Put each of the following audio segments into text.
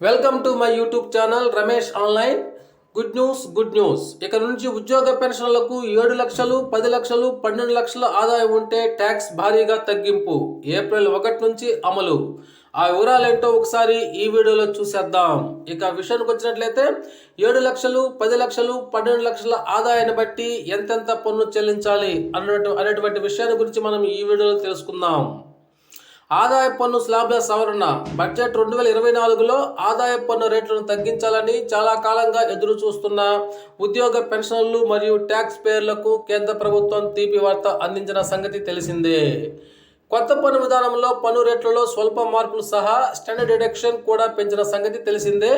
Welcome to my YouTube channel Ramesh online. Good news. ఇక నుంచి ఉద్యోగ పెన్షన్లకు 7 లక్షలు, 10 లక్షలు, 12 లక్షల ఆదాయం ఉంటే ట్యాక్స్ భారీగా తగ్గింపు. ఏప్రిల్ 1 నుంచి అమలు. ఆ వివరాలేంటో ఒకసారి ఈ వీడియోలో చూసేద్దాం. ఇక విషయానికి వచ్చినట్లయితే 7 లక్షలు, 10 లక్షలు, 12 లక్షల ఆదాయాన్ని బట్టి ఎంతెంత పన్ను చెల్లించాలి అనేటువంటి విషయాన్ని గురించి మనం ఈ వీడియోలో తెలుసుకుందాం. ఆదాయ పన్ను స్లాబ్ల సవరణ. బడ్జెట్ 2024లో ఆదాయ పన్ను రేట్లను తగ్గించాలని చాలా కాలంగా ఎదురు చూస్తున్న ఉద్యోగ పెన్షన్లు మరియు ట్యాక్స్ పేర్లకు కేంద్ర ప్రభుత్వం తీపి వార్త అందించిన సంగతి తెలిసిందే. కొత్త పన్ను విధానంలో పన్ను రేట్లలో స్వల్ప మార్పులు సహా స్టాండర్డ్ డిడక్షన్ కూడా పెంచిన సంగతి తెలిసిందే.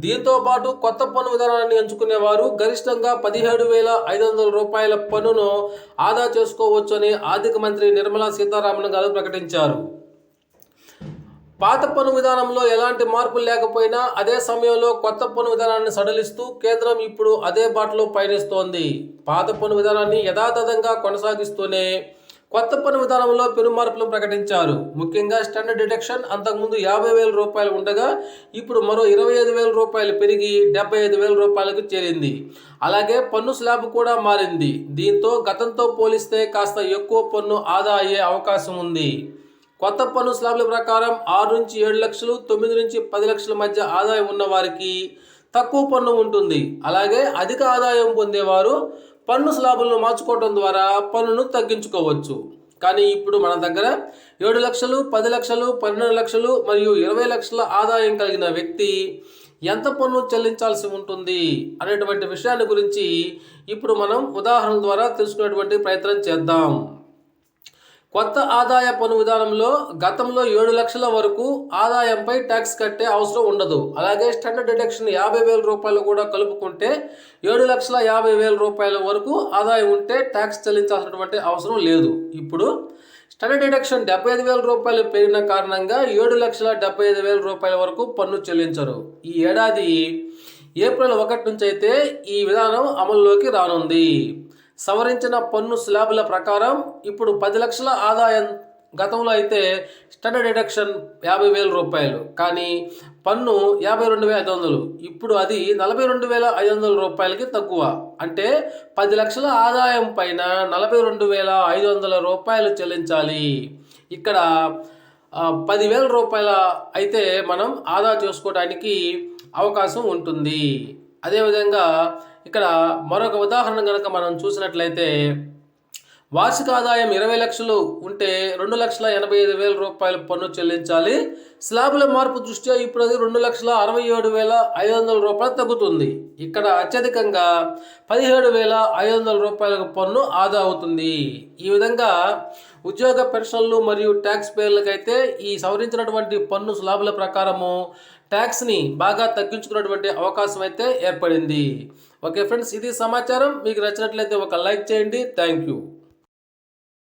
దీంతో పాటు కొత్త పన్ను విధానాన్ని ఎంచుకునేవారు గరిష్టంగా 17,500 రూపాయల పన్నును ఆదా చేసుకోవచ్చని ఆర్థిక మంత్రి నిర్మలా సీతారామన్ గారు ప్రకటించారు. పాత పన్ను విధానంలో ఎలాంటి మార్పులు లేకపోయినా అదే సమయంలో కొత్త పన్ను విధానాన్ని సడలిస్తూ కేంద్రం ఇప్పుడు అదే బాటలో పయనిస్తోంది. పాత పన్ను విధానాన్ని యథాతథంగా కొనసాగిస్తూనే కొత్త పన్ను విధానంలో పెను మార్పులను ప్రకటించారు. ముఖ్యంగా స్టాండర్డ్ డిడక్షన్ అంతకుముందు 50,000 రూపాయలు ఉండగా ఇప్పుడు మరో 25,000 రూపాయలు పెరిగి 75,000 రూపాయలకు చేరింది. అలాగే పన్ను స్లాబ్ కూడా మారింది. దీంతో గతంతో పోలిస్తే కాస్త ఎక్కువ పన్ను ఆదా అయ్యే అవకాశం ఉంది. కొత్త పన్ను స్లాబ్ల ప్రకారం 6 నుంచి 7 లక్షలు, 9 నుంచి 10 లక్షల మధ్య ఆదాయం ఉన్న వారికి తక్కువ పన్ను ఉంటుంది. అలాగే అధిక ఆదాయం పొందేవారు పన్ను స్లాబులను మార్చుకోవడం ద్వారా పన్నును తగ్గించుకోవచ్చు. కానీ ఇప్పుడు మన దగ్గర 7 లక్షలు, 10 లక్షలు, 12 లక్షలు మరియు 20 లక్షల ఆదాయం కలిగిన వ్యక్తి ఎంత పన్ను చెల్లించాల్సి ఉంటుంది అనేటువంటి విషయాన్ని గురించి ఇప్పుడు మనం ఉదాహరణల ద్వారా తెలుసుకునేటువంటి ప్రయత్నం చేద్దాం. కొత్త ఆదాయ పన్ను విధానంలో గతంలో 7 లక్షల వరకు ఆదాయంపై ట్యాక్స్ కట్టే అవసరం ఉండదు. అలాగే స్టాండర్డ్ డిడక్షన్ 50,000 రూపాయలు కూడా కలుపుకుంటే 7,50,000 రూపాయల వరకు ఆదాయం ఉంటే ట్యాక్స్ చెల్లించాల్సినటువంటి అవసరం లేదు. ఇప్పుడు స్టాండర్డ్ డిడక్షన్ 75,000 రూపాయలు పెరిగిన కారణంగా 7,75,000 రూపాయల వరకు పన్ను చెల్లించరు. ఈ ఏడాది ఏప్రిల్ 1 నుంచి అయితే ఈ విధానం అమల్లోకి రానుంది. సవరించిన పన్ను స్లాబుల ప్రకారం ఇప్పుడు 10 లక్షల ఆదాయం. గతంలో అయితే స్టాండర్డ్ డిడక్షన్ 50,000 రూపాయలు, కానీ పన్ను 52,500. ఇప్పుడు అది 42,500 రూపాయలకి తక్కువ. అంటే 10 లక్షల ఆదాయం పైన 42,500 రూపాయలు చెల్లించాలి. ఇక్కడ 10,000 రూపాయల అయితే మనం ఆదా చేసుకోవడానికి అవకాశం ఉంటుంది. అదేవిధంగా ఇక్కడ మరొక ఉదాహరణ కనుక మనం చూసినట్లయితే వార్షిక ఆదాయం 20 లక్షలు ఉంటే 2,85,000 రూపాయల పన్ను చెల్లించాలి. స్లాబుల మార్పు దృష్ట్యా ఇప్పుడు అది 2,67,500 రూపాయలు తగ్గుతుంది. ఇక్కడ అత్యధికంగా 17,500 రూపాయలకు పన్ను ఆదా అవుతుంది. ఈ విధంగా ఉద్యోగ పెన్షన్లు మరియు ట్యాక్స్ పేర్లకైతే ఈ సవరించినటువంటి పన్ను స్లాబుల ప్రకారము ట్యాక్స్ని బాగా తగ్గించుకున్నటువంటి అవకాశం అయితే ఏర్పడింది. ఓకే ఫ్రెండ్స్, ఇది సమాచారం. మీకు నచ్చినట్లయితే ఒక లైక్ చేయండి. Thank you.